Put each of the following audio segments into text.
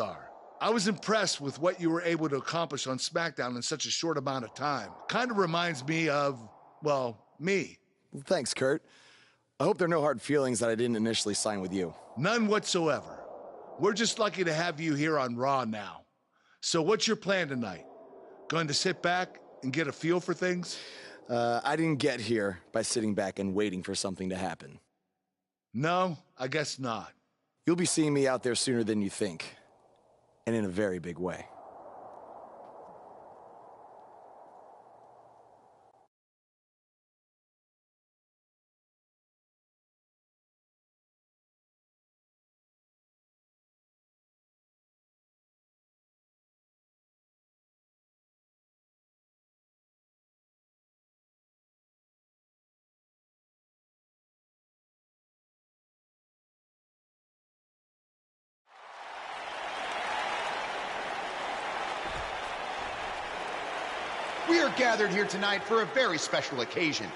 superstar. I was impressed with what you were able to accomplish on SmackDown in such a short amount of time. Kind of reminds me of, well, me. Well, thanks, Kurt. I hope there are no hard feelings that I didn't initially sign with you. None whatsoever. We're just lucky to have you here on Raw now. So what's your plan tonight? Going to sit back and get a feel for things? I didn't get here by sitting back and waiting for something to happen. No, I guess not. You'll be seeing me out there sooner than you think. And in a very big way. We are gathered here tonight for a very special occasion.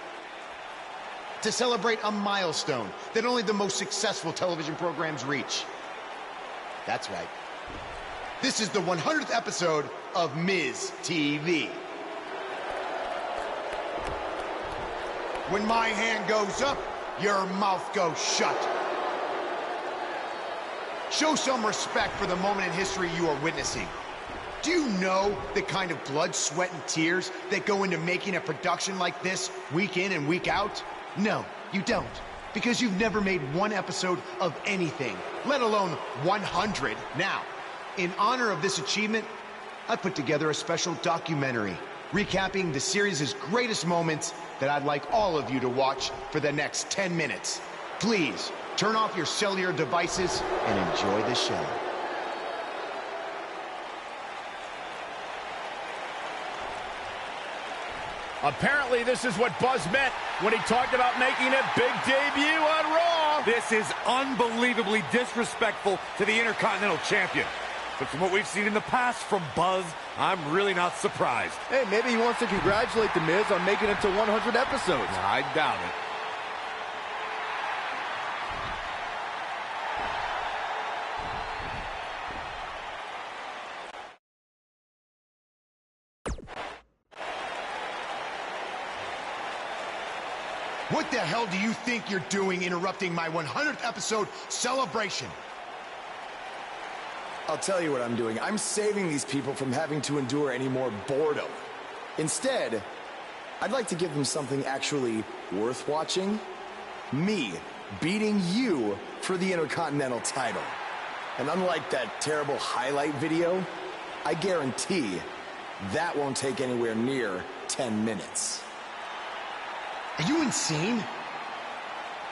To celebrate a milestone that only the most successful television programs reach. That's right. This is the 100th episode of Miz TV. When my hand goes up, your mouth goes shut. Show some respect for the moment in history you are witnessing. Do you know the kind of blood, sweat, and tears that go into making a production like this week in and week out? No, you don't. Because you've never made one episode of anything, let alone 100. Now, in honor of this achievement, I put together a special documentary recapping the series' greatest moments that I'd like all of you to watch for the next 10 minutes. Please, turn off your cellular devices and enjoy the show. Apparently, this is what Buzz meant when he talked about making a big debut on Raw. This is unbelievably disrespectful to the Intercontinental Champion. But from what we've seen in the past from Buzz, I'm really not surprised. Hey, maybe he wants to congratulate The Miz on making it to 100 episodes. I doubt it. What the hell do you think you're doing interrupting my 100th episode celebration? I'll tell you what I'm doing. I'm saving these people from having to endure any more boredom. Instead, I'd like to give them something actually worth watching. Me beating you for the Intercontinental title. And unlike that terrible highlight video, I guarantee that won't take anywhere near 10 minutes. Are you insane?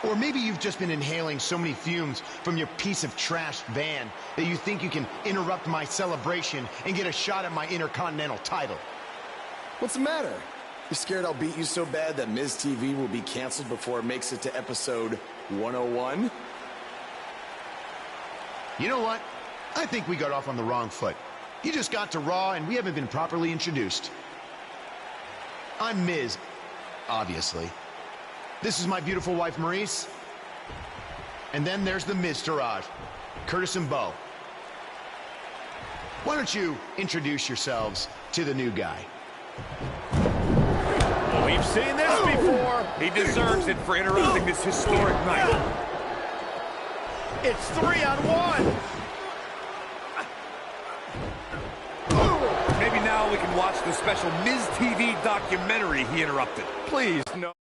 Or maybe you've just been inhaling so many fumes from your piece of trash van that you think you can interrupt my celebration and get a shot at my Intercontinental title. What's the matter? You scared I'll beat you so bad that Miz TV will be canceled before it makes it to episode 101? You know what? I think we got off on the wrong foot. You just got to Raw and we haven't been properly introduced. I'm Miz. Obviously. This is my beautiful wife, Maurice. And then there's the Miztourage, Curtis and Bo. Why don't you introduce yourselves to the new guy? We've seen this before. He deserves it for interrupting this historic night. It's 3-on-1. Maybe now we can watch the special Miz TV documentary he interrupted. Please, no.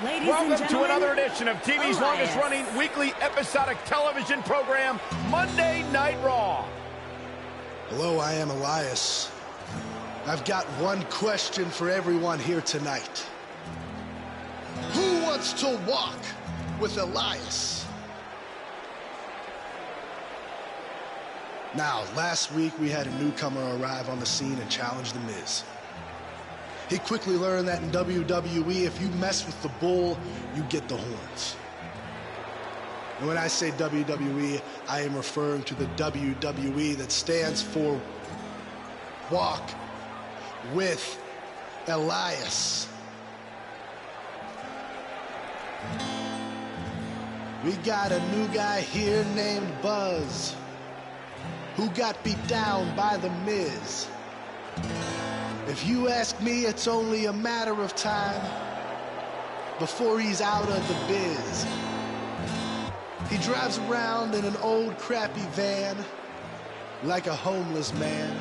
Ladies Welcome and to gentlemen, another edition of TV's longest-running weekly episodic television program, Monday Night Raw. Hello, I am Elias. I've got one question for everyone here tonight. Who wants to walk with Elias? Now, last week we had a newcomer arrive on the scene and challenge The Miz. He quickly learned that in WWE, if you mess with the bull, you get the horns. And when I say WWE, I am referring to the WWE that stands for Walk with Elias. We got a new guy here named Buzz, who got beat down by The Miz. If you ask me, it's only a matter of time before he's out of the biz. He drives around in an old crappy van like a homeless man.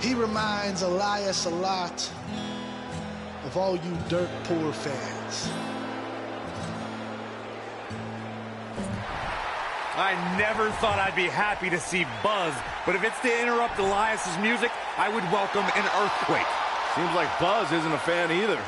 He reminds Elias a lot of all you dirt poor fans. I never thought I'd be happy to see Buzz, but if it's to interrupt Elias's music, I would welcome an earthquake. Seems like Buzz isn't a fan either.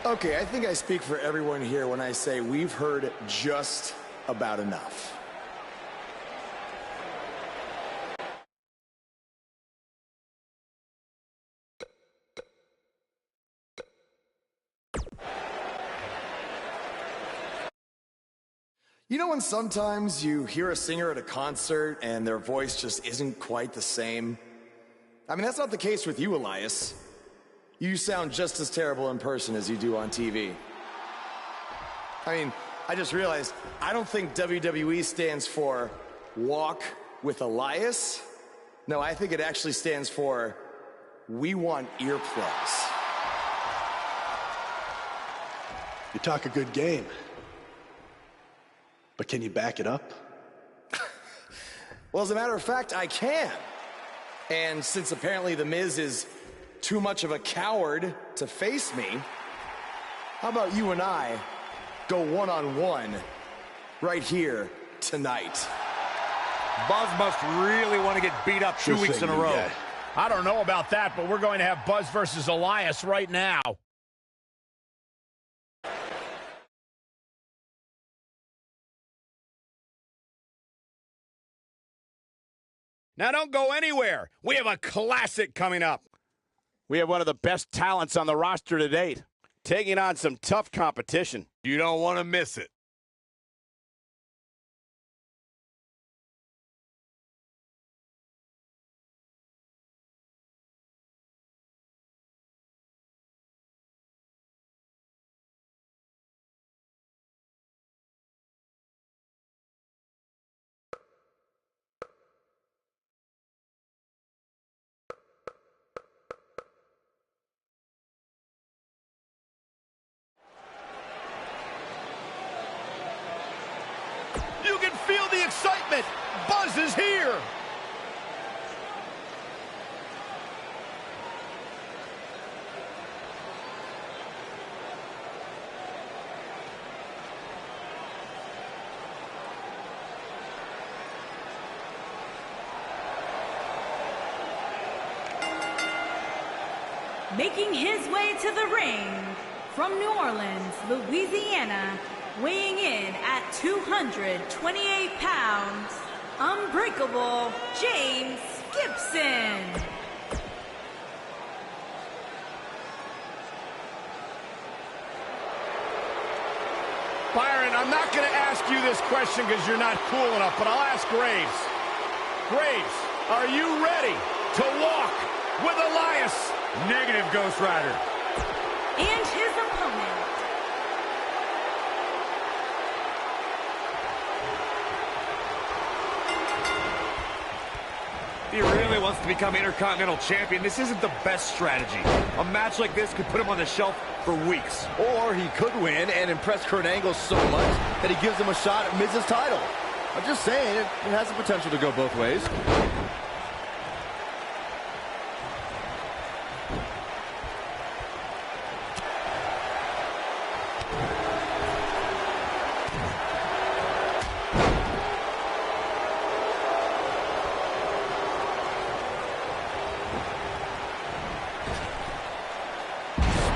Okay, I think I speak for everyone here when I say we've heard just about enough. You know when sometimes you hear a singer at a concert and their voice just isn't quite the same? I mean, that's not the case with you, Elias. You sound just as terrible in person as you do on TV. I mean, I just realized, I don't think WWE stands for Walk with Elias. No, I think it actually stands for We Want Earplugs. You talk a good game, but can you back it up? Well, as a matter of fact, I can. And since apparently The Miz is too much of a coward to face me, how about you and I go one-on-one right here tonight? Buzz must really want to get beat up 2 weeks in a row. I don't know about that, but we're going to have Buzz versus Elias right now. Now don't go anywhere. We have a classic coming up. We have one of the best talents on the roster to date, taking on some tough competition. You don't want to miss it. You can feel the excitement. Buzz is here. Making his way to the ring from New Orleans, Louisiana, weighing in at 228 pounds, Unbreakable James Gibson. Byron, I'm not going to ask you this question because you're not cool enough, but I'll ask Graves. Graves, are you ready to walk with Elias? Negative, Ghost Rider. And his opponent, If he really wants to become Intercontinental Champion, this isn't the best strategy. A match like this could put him on the shelf for weeks. Or he could win and impress Kurt Angle so much that he gives him a shot at Miz's title. I'm just saying, it has the potential to go both ways.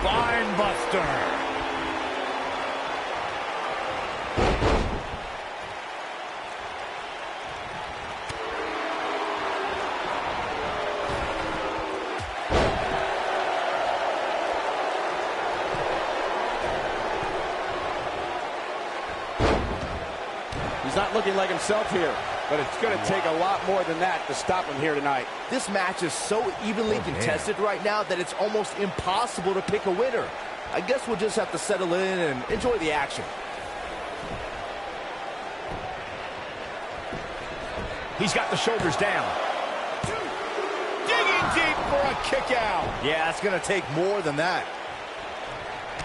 Spine buster. He's not looking like himself here. But it's going to take a lot more than that to stop him here tonight. This match is so evenly contested right now that it's almost impossible to pick a winner. I guess we'll just have to settle in and enjoy the action. He's got the shoulders down. Digging deep for a kick out. Yeah, it's going to take more than that.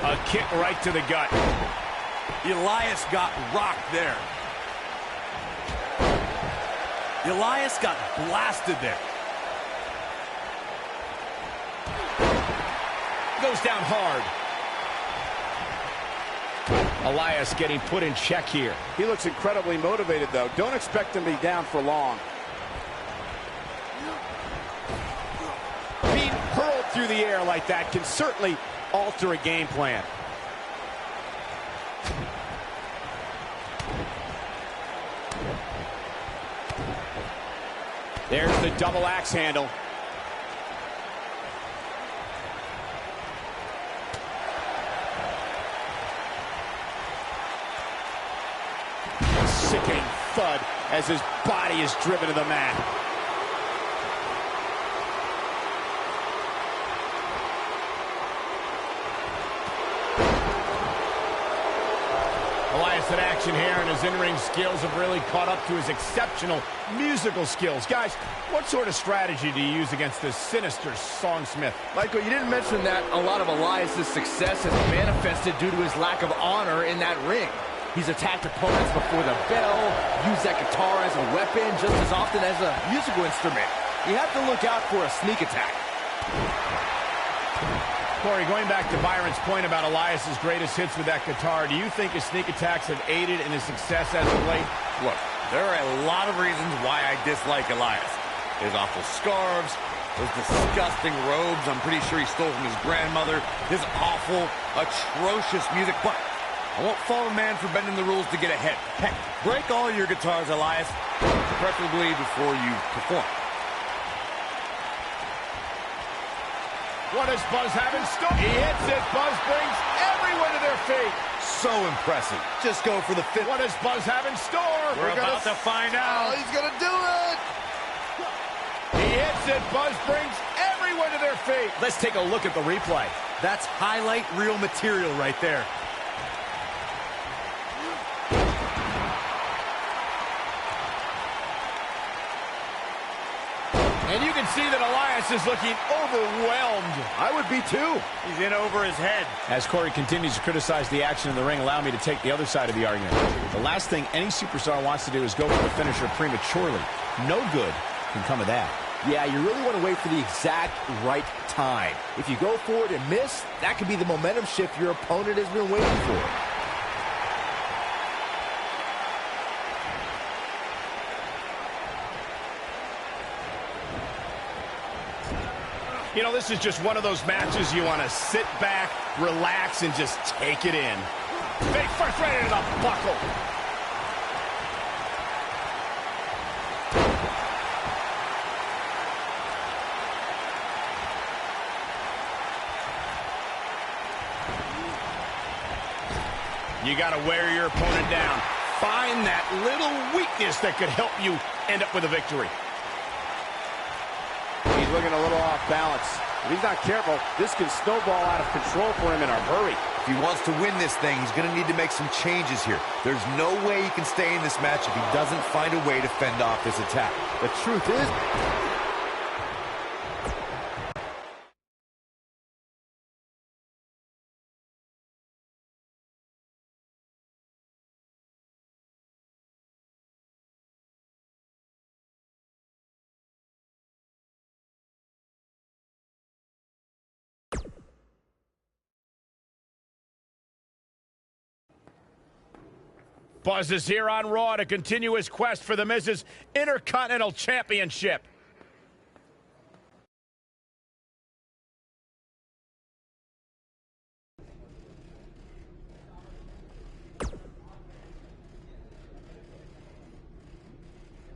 A kick right to the gut. Elias got rocked there. Elias got blasted there. Goes down hard. Elias getting put in check here. He looks incredibly motivated, though. Don't expect him to be down for long. Being hurled through the air like that can certainly alter a game plan. There's the double axe handle. A sickening thud as his body is driven to the mat. Elias in action here, and his in-ring skills have really caught up to his exceptional musical skills. Guys, what sort of strategy do you use against this sinister songsmith? Michael, you didn't mention that a lot of Elias' success has manifested due to his lack of honor in that ring. He's attacked opponents before the bell, used that guitar as a weapon just as often as a musical instrument. You have to look out for a sneak attack. Corey, going back to Byron's point about Elias' greatest hits with that guitar, do you think his sneak attacks have aided in his success as of late? Look, there are a lot of reasons why I dislike Elias. His awful scarves, those disgusting robes I'm pretty sure he stole from his grandmother, his awful, atrocious music, but I won't fault a man for bending the rules to get ahead. Heck, break all your guitars, Elias, preferably before you perform. What does Buzz have in store? He hits it. Buzz brings everyone to their feet. So impressive. Just go for the fifth. What does Buzz have in store? We're about to find out. Oh, he's gonna do it! He hits it. Buzz brings everyone to their feet. Let's take a look at the replay. That's highlight reel material right there. And you can see that Elias is looking overwhelmed. I would be too. He's in over his head. As Corey continues to criticize the action in the ring, allow me to take the other side of the argument. The last thing any superstar wants to do is go for the finisher prematurely. No good can come of that. Yeah, you really want to wait for the exact right time. If you go for it and miss, that could be the momentum shift your opponent has been waiting for. You know, this is just one of those matches you want to sit back, relax, and just take it in. Big first right into the buckle. You got to wear your opponent down. Find that little weakness that could help you end up with a victory. He's looking a little off balance. If he's not careful, this can snowball out of control for him in a hurry. If he wants to win this thing, he's going to need to make some changes here. There's no way he can stay in this match if he doesn't find a way to fend off this attack. The truth is... Buzz is here on Raw to continue his quest for the Miz's Intercontinental Championship.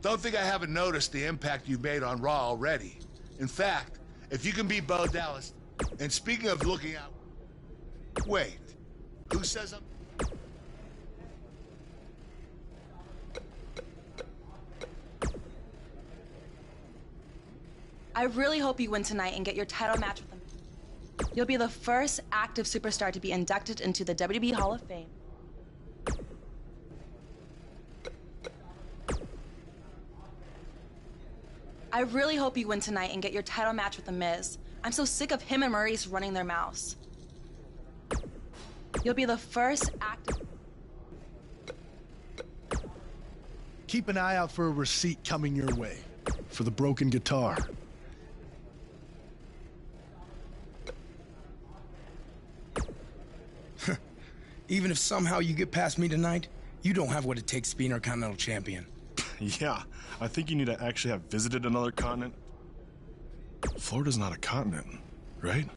Don't think I haven't noticed the impact you've made on Raw already. In fact, if you can beat Bo Dallas, and speaking of looking out, wait, who says I'm... I really hope you win tonight and get your title match with him. You'll be the first active superstar to be inducted into the WWE Hall of Fame. I really hope you win tonight and get your title match with The Miz. I'm so sick of him and Maurice running their mouths. You'll be the first active... Keep an eye out for a receipt coming your way for the broken guitar. Even if somehow you get past me tonight, you don't have what it takes to be Intercontinental Champion. Yeah, I think you need to actually have visited another continent. Florida's not a continent, right?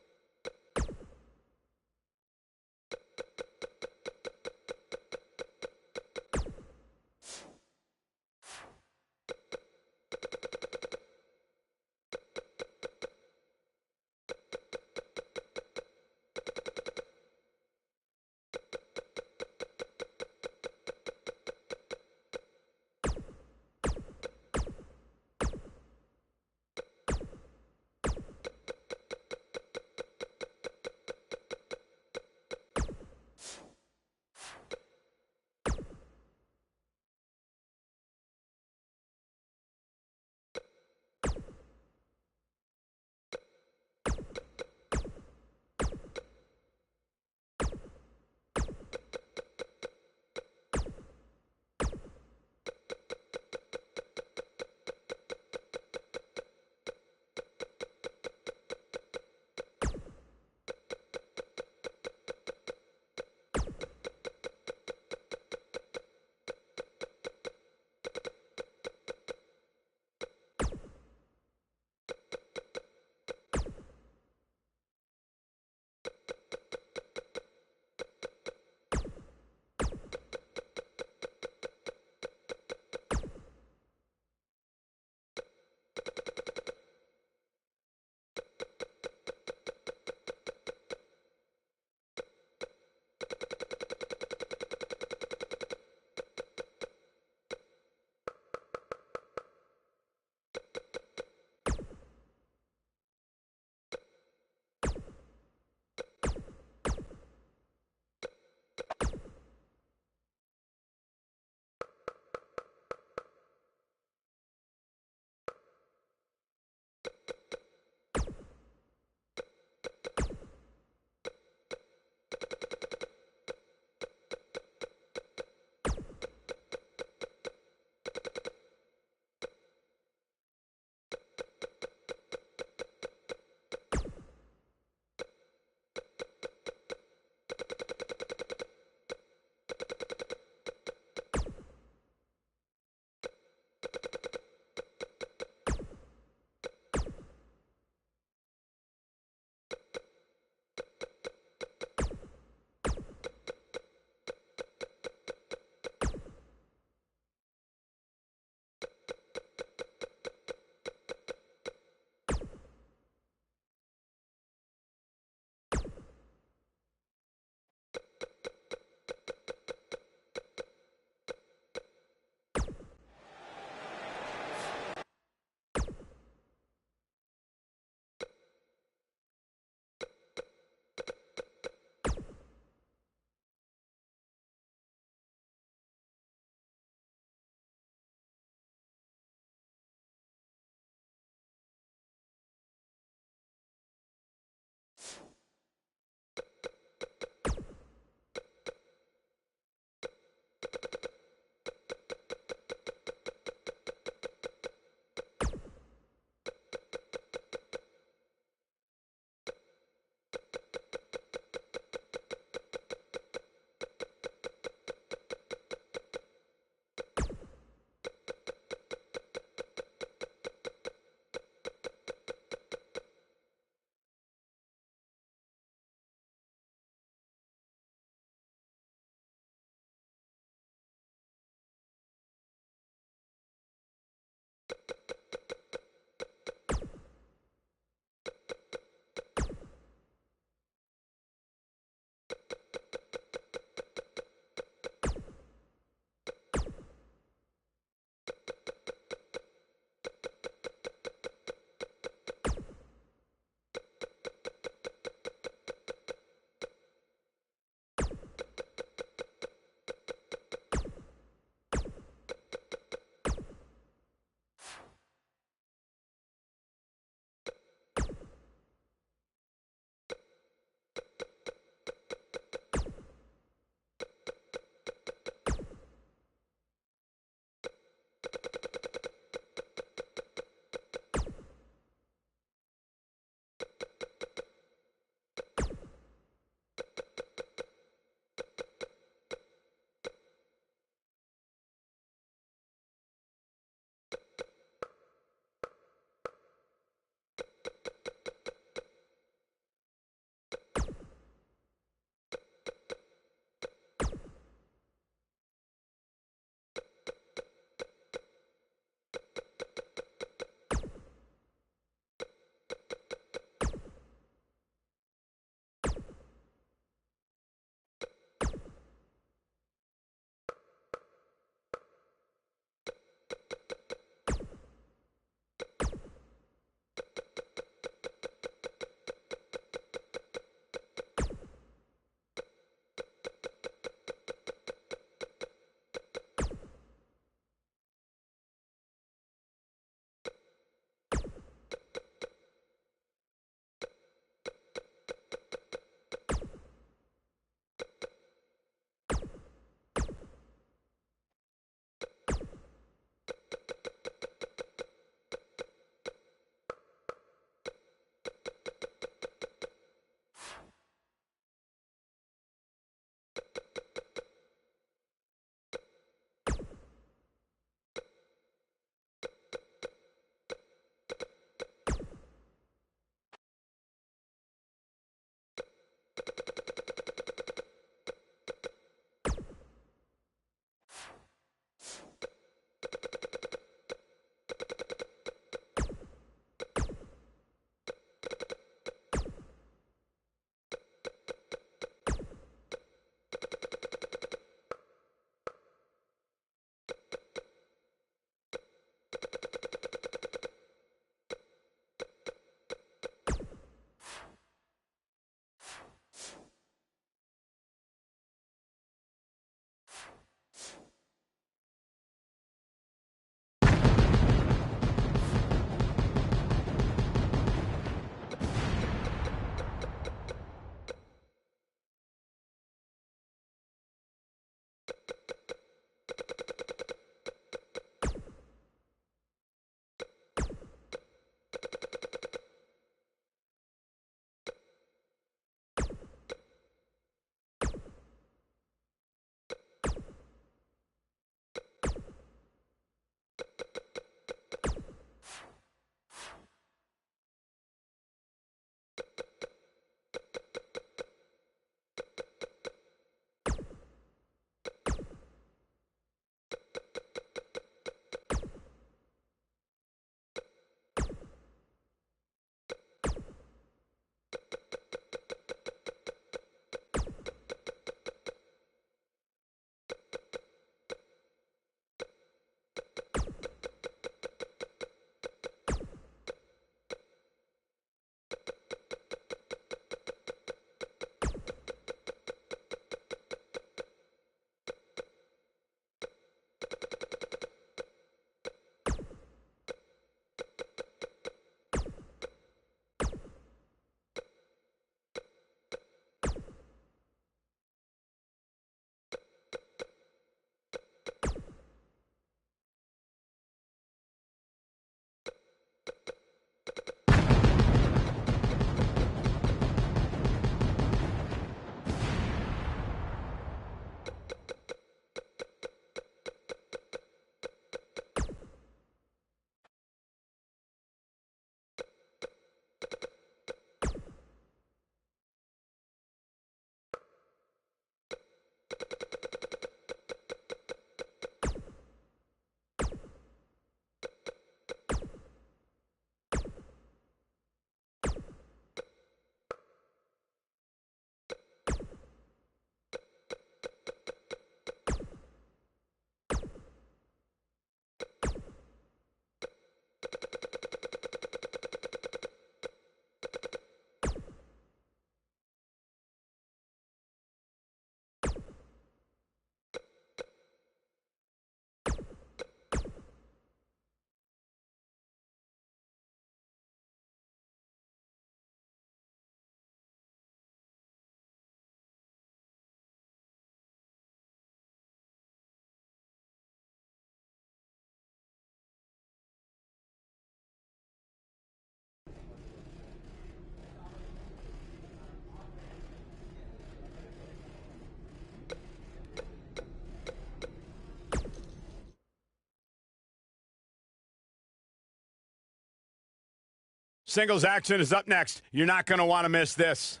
Singles action is up next. You're not going to want to miss this.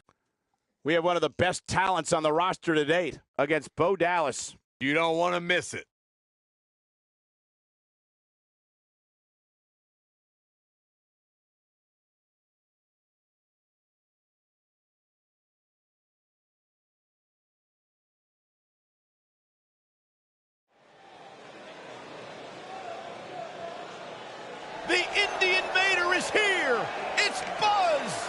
We have one of the best talents on the roster to date against Bo Dallas. You don't want to miss it. The Indie Invader is here. It's Buzz.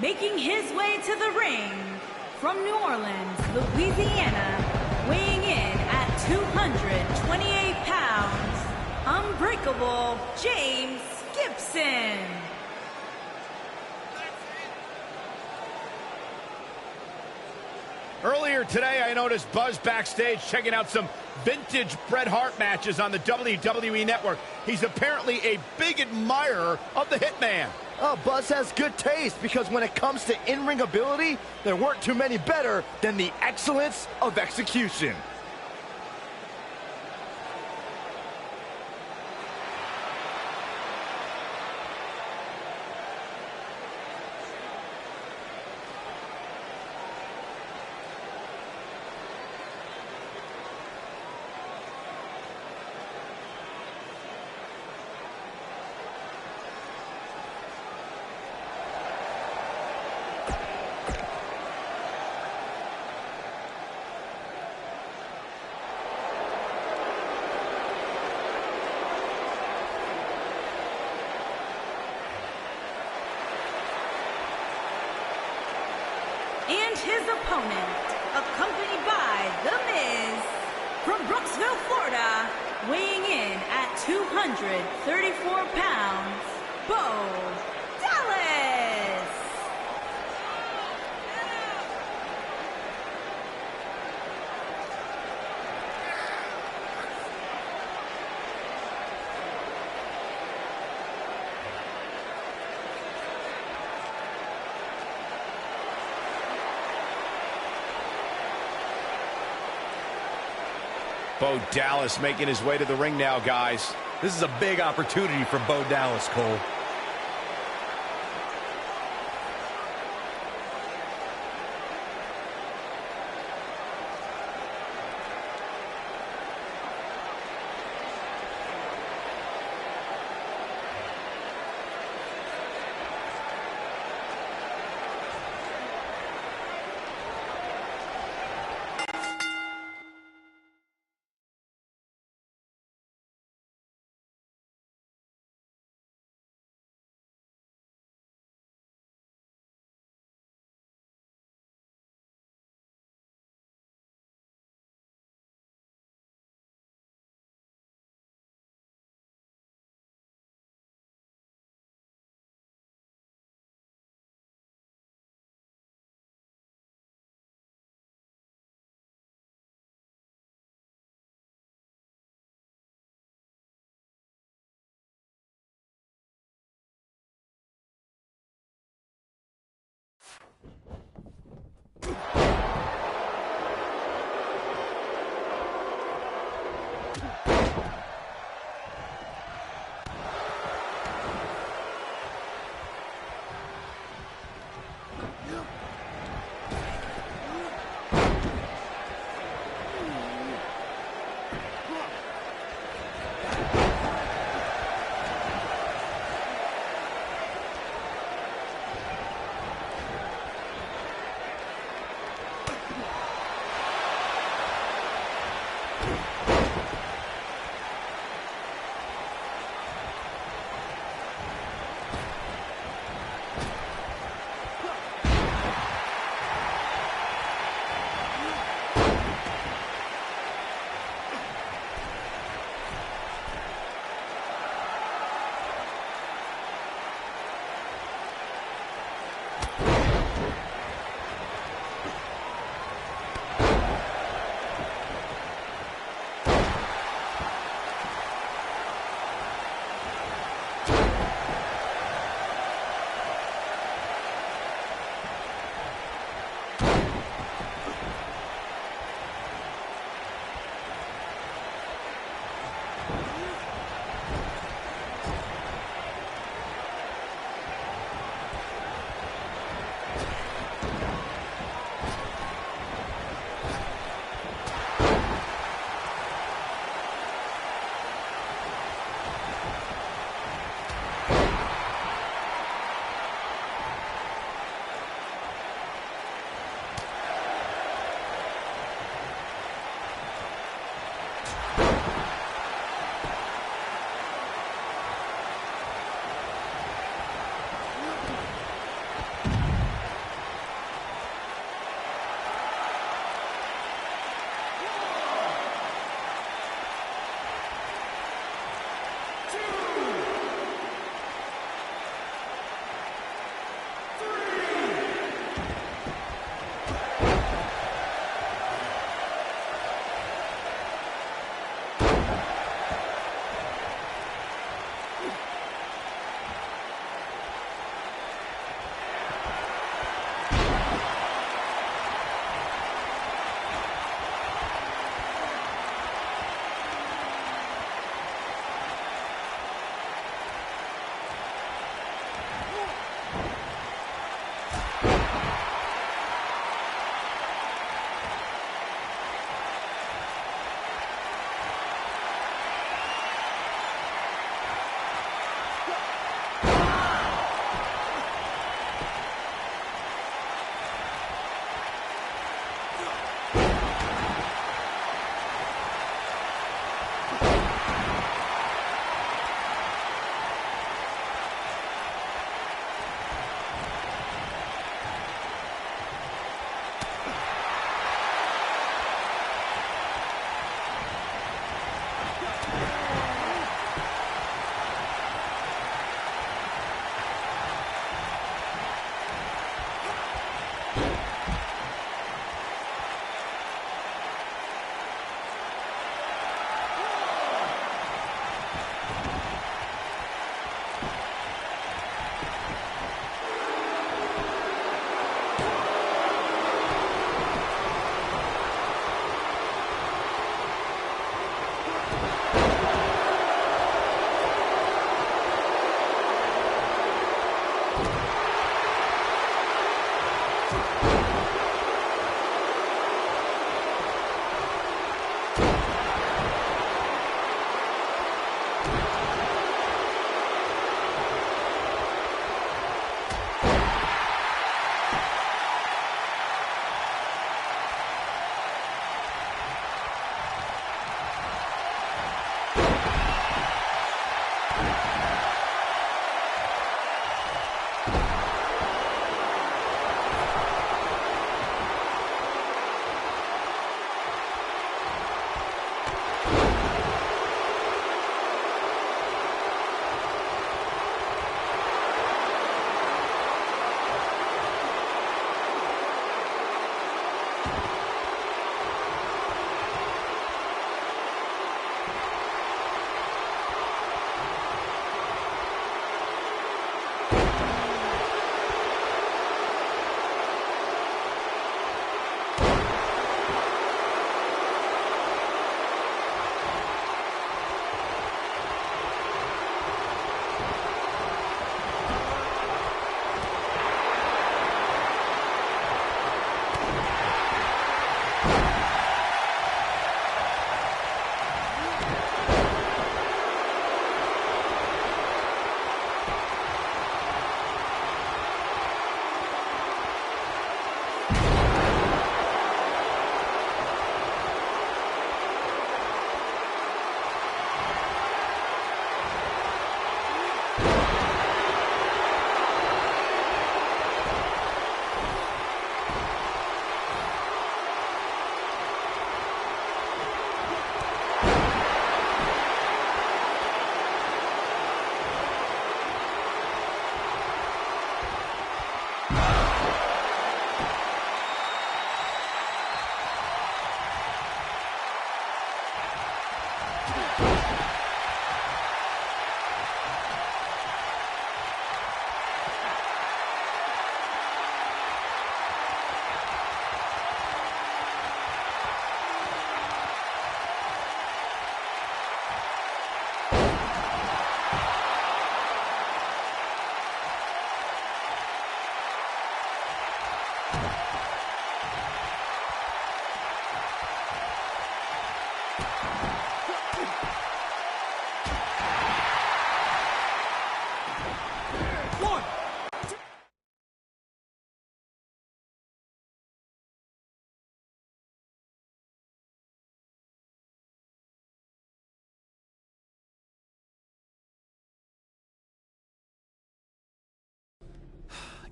Making his way to the ring from New Orleans, Louisiana, weighing in at 228 pounds, Unbreakable James Gibson. Earlier today, I noticed Buzz backstage checking out some vintage Bret Hart matches on the WWE Network. He's apparently a big admirer of the Hitman. Oh, Buzz has good taste because when it comes to in-ring ability, there weren't too many better than the excellence of execution. And his opponent, accompanied by The Miz, from Brooksville, Florida, weighing in at 234 pounds, Bo Dallas. Bo Dallas making his way to the ring now, guys. This is a big opportunity for Bo Dallas, Cole.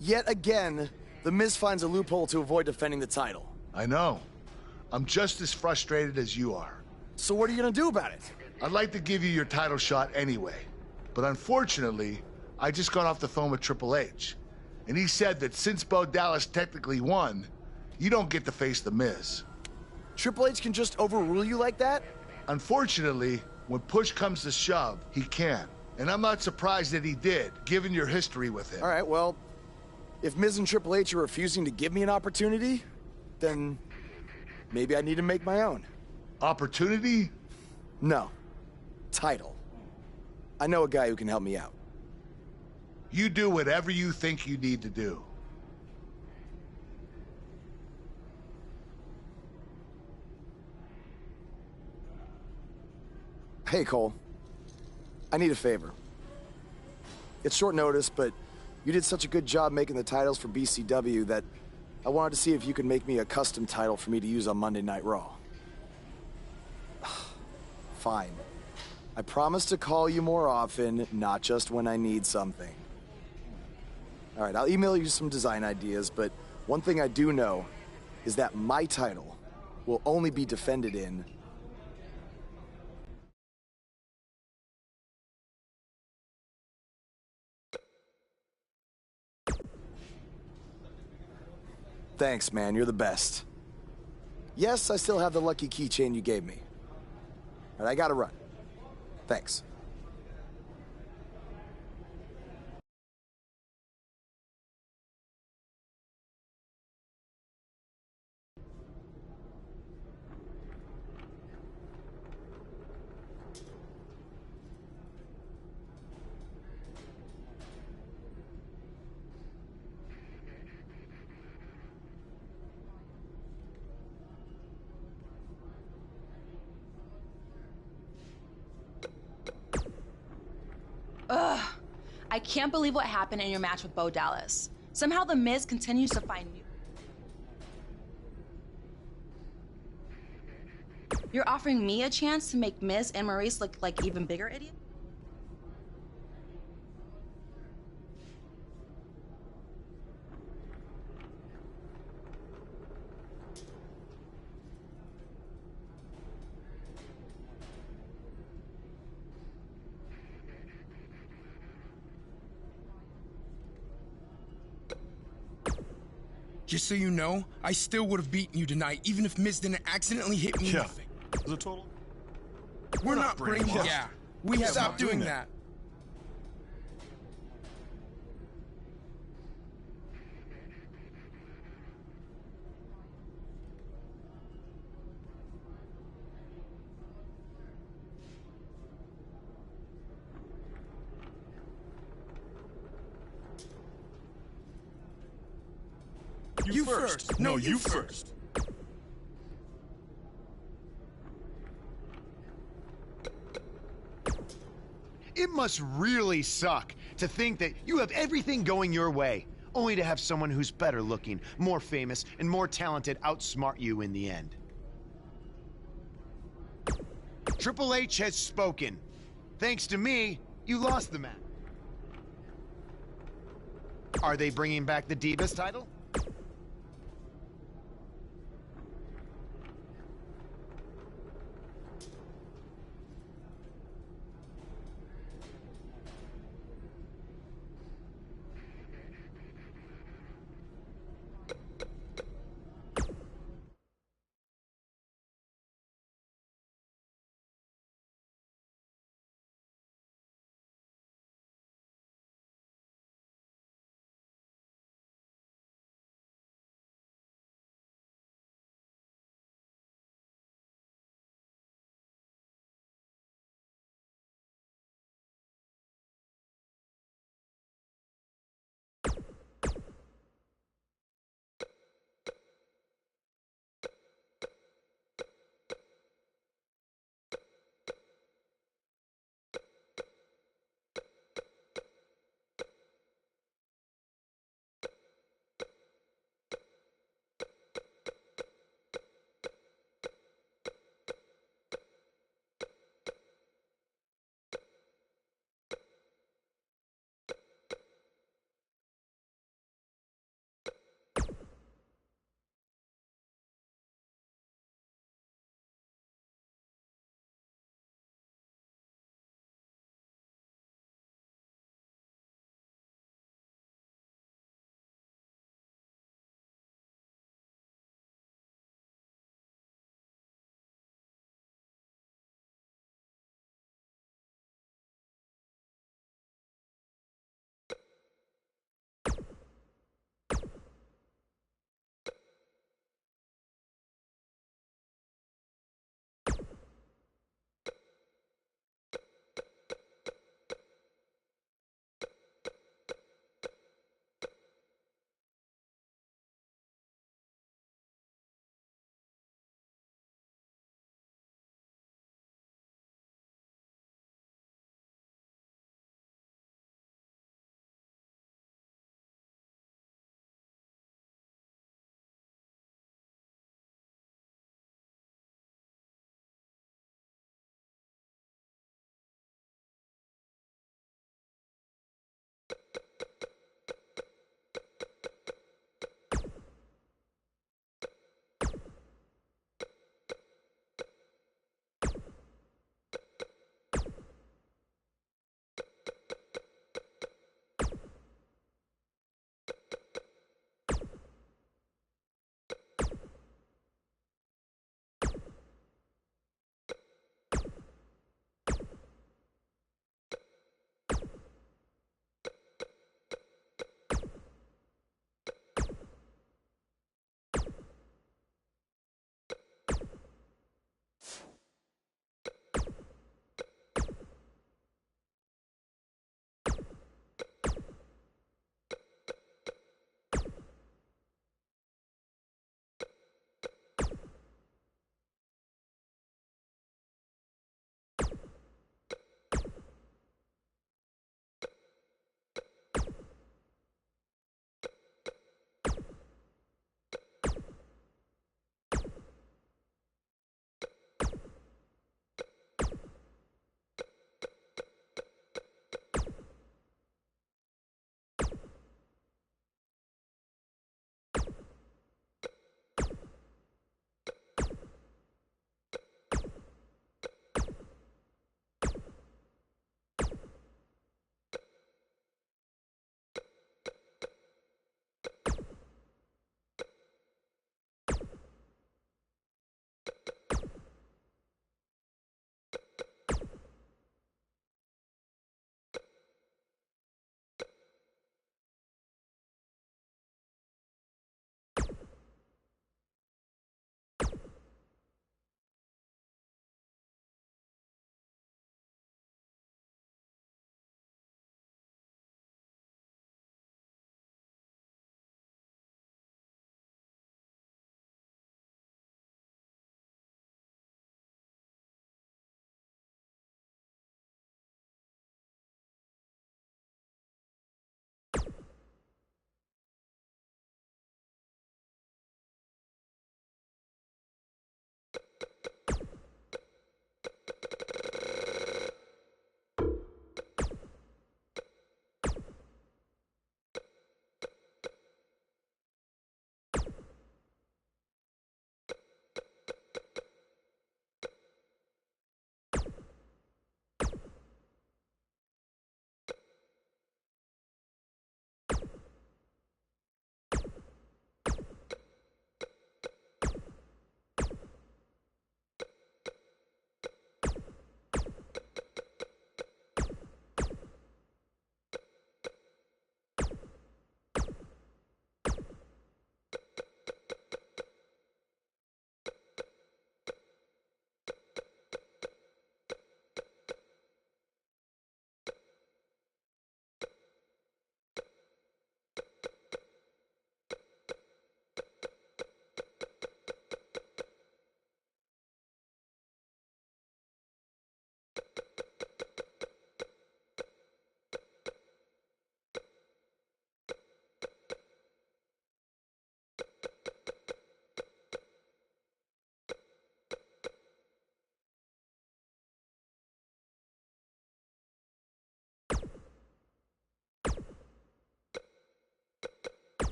Yet again, The Miz finds a loophole to avoid defending the title. I know. I'm just as frustrated as you are. So what are you gonna do about it? I'd like to give you your title shot anyway. But unfortunately, I just got off the phone with Triple H. And he said that since Bo Dallas technically won, you don't get to face The Miz. Triple H can just overrule you like that? Unfortunately, when push comes to shove, he can. And I'm not surprised that he did, given your history with him. All right, well, if Miz and Triple H are refusing to give me an opportunity, then maybe I need to make my own. Opportunity? No. Title. I know a guy who can help me out. You do whatever you think you need to do. Hey, Cole. I need a favor. It's short notice, but you did such a good job making the titles for BCW that I wanted to see if you could make me a custom title for me to use on Monday Night Raw. Fine. I promise to call you more often, not just when I need something. All right, I'll email you some design ideas, but one thing I do know is that my title will only be defended in Thanks, man. You're the best. Yes, I still have the lucky keychain you gave me. All right, I gotta run. Thanks. Ugh. I can't believe what happened in your match with Bo Dallas. Somehow The Miz continues to find new. You're offering me a chance to make Miz and Maurice look like even bigger idiots? Just so you know, I still would have beaten you tonight, even if Miz didn't accidentally hit me in the face. The total? We're not brainwashed. Yeah. We have Stop stopped doing that. You first. No, you first. It must really suck to think that you have everything going your way, only to have someone who's better looking, more famous, and more talented outsmart you in the end. Triple H has spoken. Thanks to me, you lost the match. Are they bringing back the Divas title?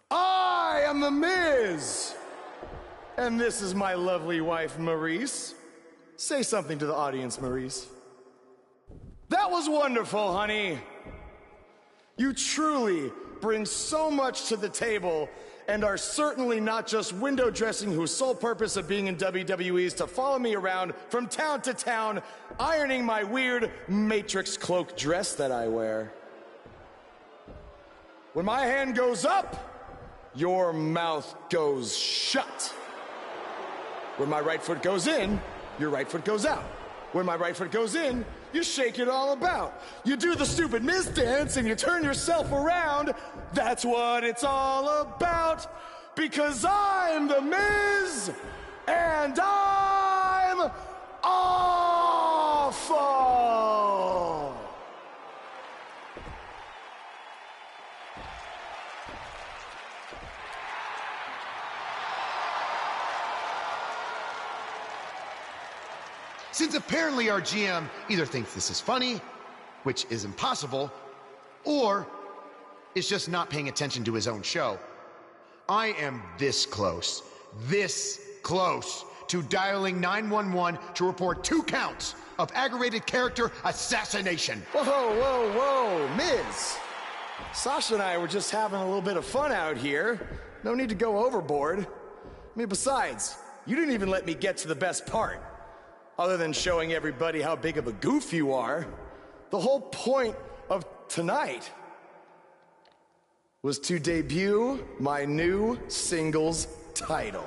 I am The Miz! And this is my lovely wife, Maurice. Say something to the audience, Maurice. That was wonderful, honey. You truly bring so much to the table and are certainly not just window dressing whose sole purpose of being in WWE is to follow me around from town to town, ironing my weird Matrix cloak dress that I wear. When my hand goes up, your mouth goes shut. When my right foot goes in, your right foot goes out. When my right foot goes in, you shake it all about. You do the stupid Miz dance and you turn yourself around. That's what it's all about. Because I'm The Miz and I'm awful. Since apparently our GM either thinks this is funny, which is impossible, or is just not paying attention to his own show, I am this close to dialing 911 to report 2 counts of aggravated character assassination. Whoa, Miz. Sasha and I were just having a little bit of fun out here. No need to go overboard. I mean, besides, you didn't even let me get to the best part. Other than showing everybody how big of a goof you are, the whole point of tonight was to debut my new singles title.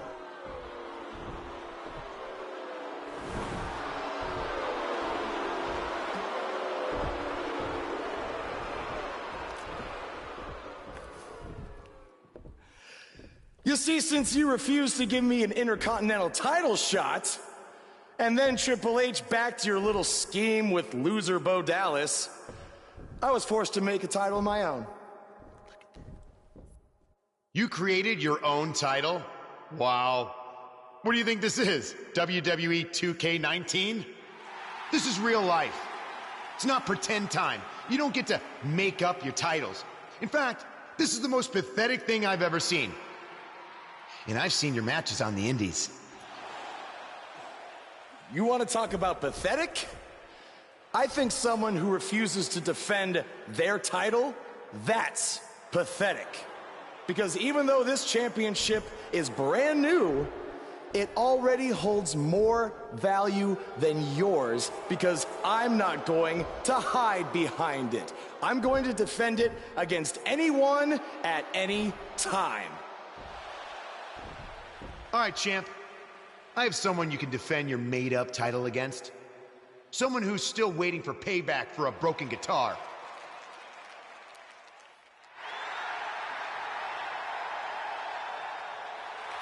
You see, since you refused to give me an Intercontinental title shot, and then Triple H backed your little scheme with loser Bo Dallas, I was forced to make a title of my own. You created your own title? Wow. What do you think this is? WWE 2K19? This is real life. It's not pretend time. You don't get to make up your titles. In fact, this is the most pathetic thing I've ever seen. And I've seen your matches on the indies. You want to talk about pathetic? I think someone who refuses to defend their title, that's pathetic. Because even though this championship is brand new, it already holds more value than yours because I'm not going to hide behind it. I'm going to defend it against anyone at any time. All right, champ. I have someone you can defend your made-up title against. Someone who's still waiting for payback for a broken guitar.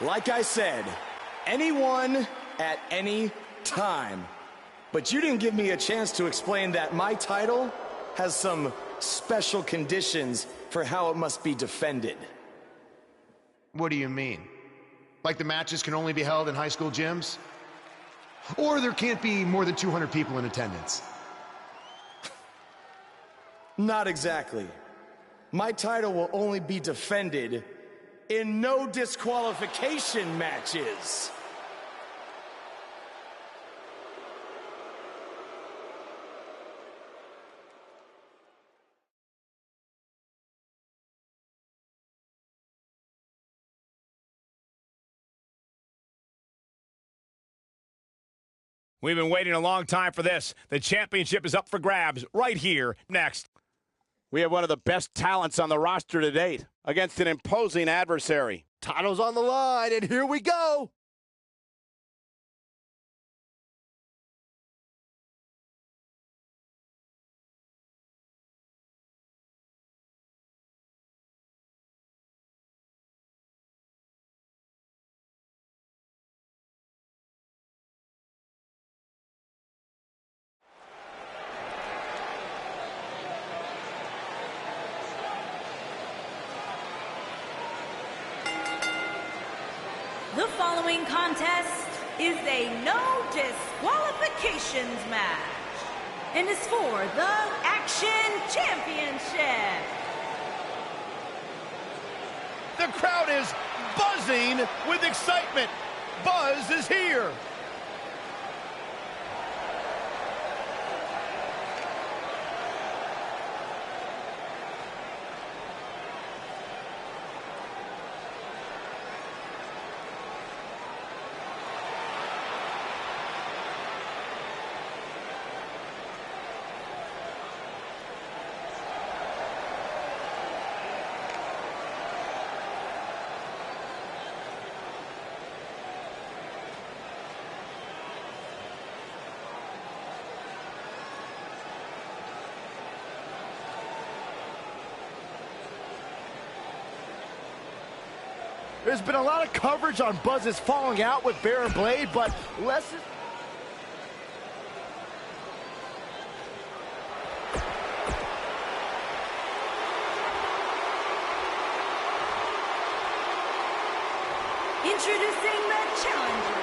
Like I said, anyone at any time. But you didn't give me a chance to explain that my title has some special conditions for how it must be defended. What do you mean? Like the matches can only be held in high school gyms? Or there can't be more than 200 people in attendance? Not exactly. My title will only be defended in no disqualification matches. We've been waiting a long time for this. The championship is up for grabs right here next. We have one of the best talents on the roster to date against an imposing adversary. Title's on the line, and here we go. The following contest is a no disqualifications match and is for the Action Championship. The crowd is buzzing with excitement. Buzz is here. There's been a lot of coverage on Buzz's falling out with Baron Blade, but less is... Introducing the challenger.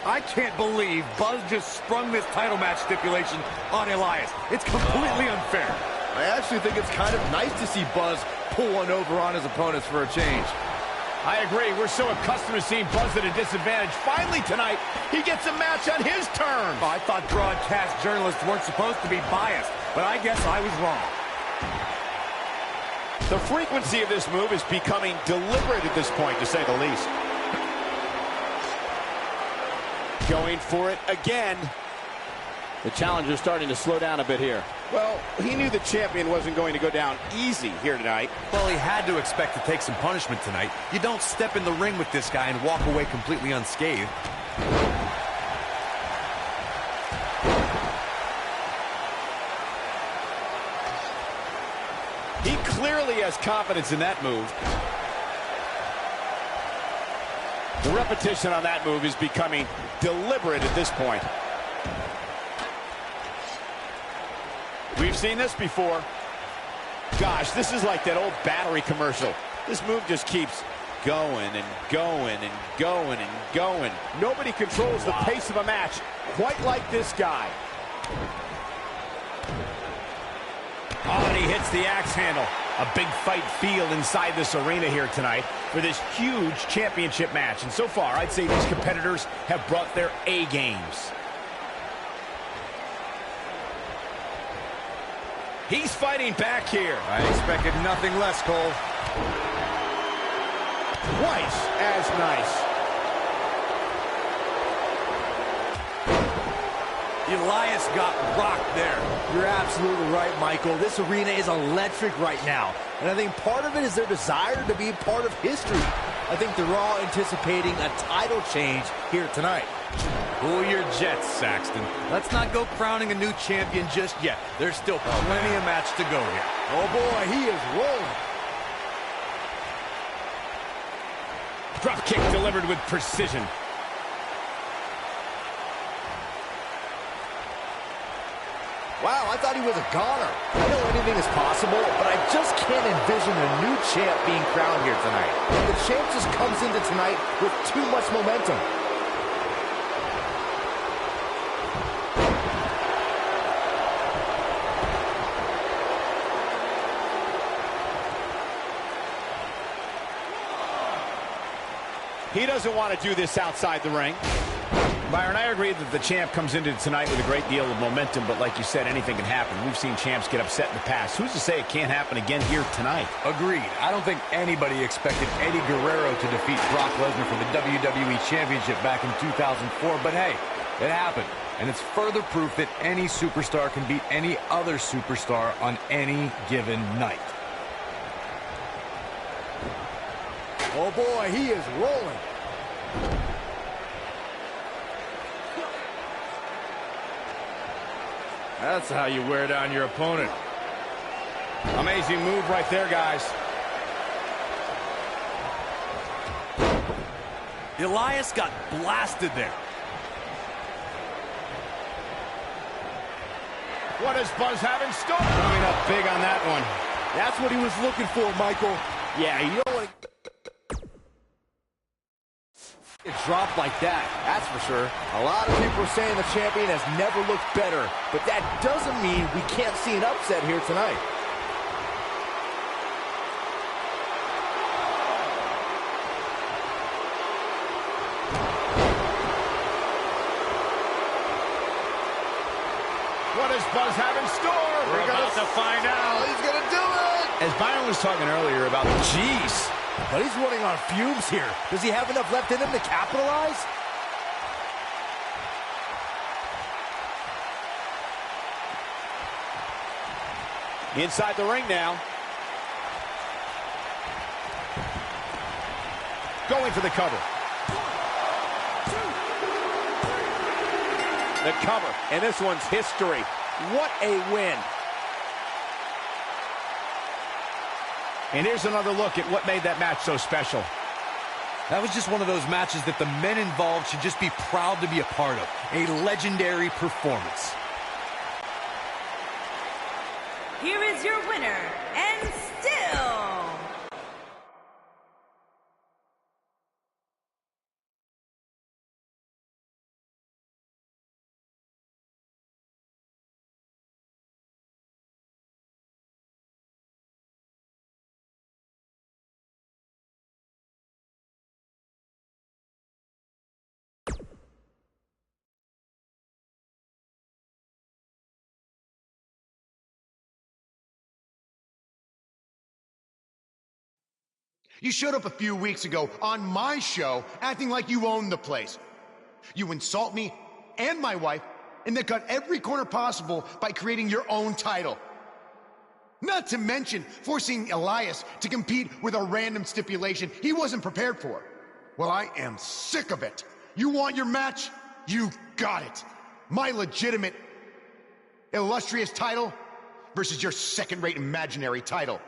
I can't believe Buzz just sprung this title match stipulation on Elias. It's completely unfair. I actually think it's kind of nice to see Buzz pull one over on his opponents for a change. I agree. We're so accustomed to seeing Buzz at a disadvantage. Finally tonight, he gets a match on his terms. Oh, I thought broadcast journalists weren't supposed to be biased, but I guess I was wrong. The frequency of this move is becoming deliberate at this point, to say the least. Going for it again. The challenger's starting to slow down a bit here. Well, he knew the champion wasn't going to go down easy here tonight. Well, he had to expect to take some punishment tonight. You don't step in the ring with this guy and walk away completely unscathed. He clearly has confidence in that move. The repetition on that move is becoming deliberate at this point. We've seen this before. Gosh, this is like that old battery commercial. This move just keeps going and going and going and going. Nobody controls the pace of a match quite like this guy. Oh, and he hits the axe handle. A big fight feel inside this arena here tonight for this huge championship match. And so far, I'd say these competitors have brought their A games. He's fighting back here. I expected nothing less, Cole. Twice as nice. Elias got rocked there. You're absolutely right, Michael. This arena is electric right now. And I think part of it is their desire to be part of history. I think they're all anticipating a title change here tonight. Cool your jets, Saxton. Let's not go crowning a new champion just yet. There's still plenty of match to go here. Oh boy, he is rolling. Drop kick delivered with precision. Wow, I thought he was a goner. I know anything is possible, but I just can't envision a new champ being crowned here tonight. The champ just comes into tonight with too much momentum. He doesn't want to do this outside the ring. Byron, I agree that the champ comes into tonight with a great deal of momentum, but like you said, anything can happen. We've seen champs get upset in the past. Who's to say it can't happen again here tonight? Agreed. I don't think anybody expected Eddie Guerrero to defeat Brock Lesnar for the WWE Championship back in 2004, but hey, it happened. And it's further proof that any superstar can beat any other superstar on any given night. Oh boy, he is rolling. That's how you wear down your opponent. Amazing move right there, guys. Elias got blasted there. What does Buzz have in store? Coming up big on that one. That's what he was looking for, Michael. Yeah, you don't want to get dropped like that, that's for sure. A lot of people are saying the champion has never looked better, but that doesn't mean we can't see an upset here tonight. What does Buzz have in store? We're about to find out. He's gonna do it! As Byron was talking earlier about the G's. But he's running on fumes here. Does he have enough left in him to capitalize? Inside the ring now. Going for the cover. The cover, and this one's history. What a win. And here's another look at what made that match so special. That was just one of those matches that the men involved should just be proud to be a part of. A legendary performance. Here is your winner, and still You showed up a few weeks ago on my show acting like you own the place. You insult me and my wife and then cut every corner possible by creating your own title. Not to mention forcing Elias to compete with a random stipulation he wasn't prepared for. Well, I am sick of it. You want your match? You got it. My legitimate, illustrious title versus your second-rate imaginary title.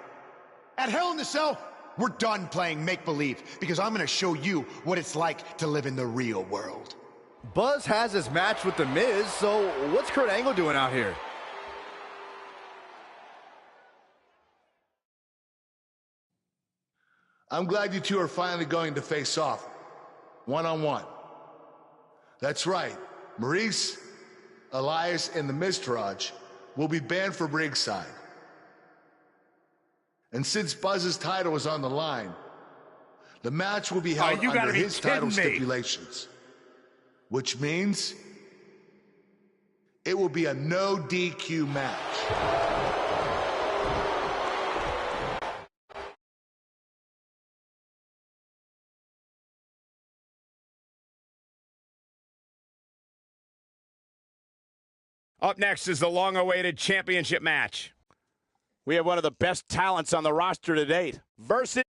At Hell in the Cell, we're done playing make-believe because I'm going to show you what it's like to live in the real world. Buzz has his match with The Miz, so what's Kurt Angle doing out here? I'm glad you two are finally going to face off, one-on-one. That's right, Maurice, Elias, and the Miztourage will be banned from ringside. And since Buzz's title is on the line, the match will be held under his title stipulations. Which means it will be a no DQ match. Up next is the long-awaited championship match. We have one of the best talents on the roster to date versus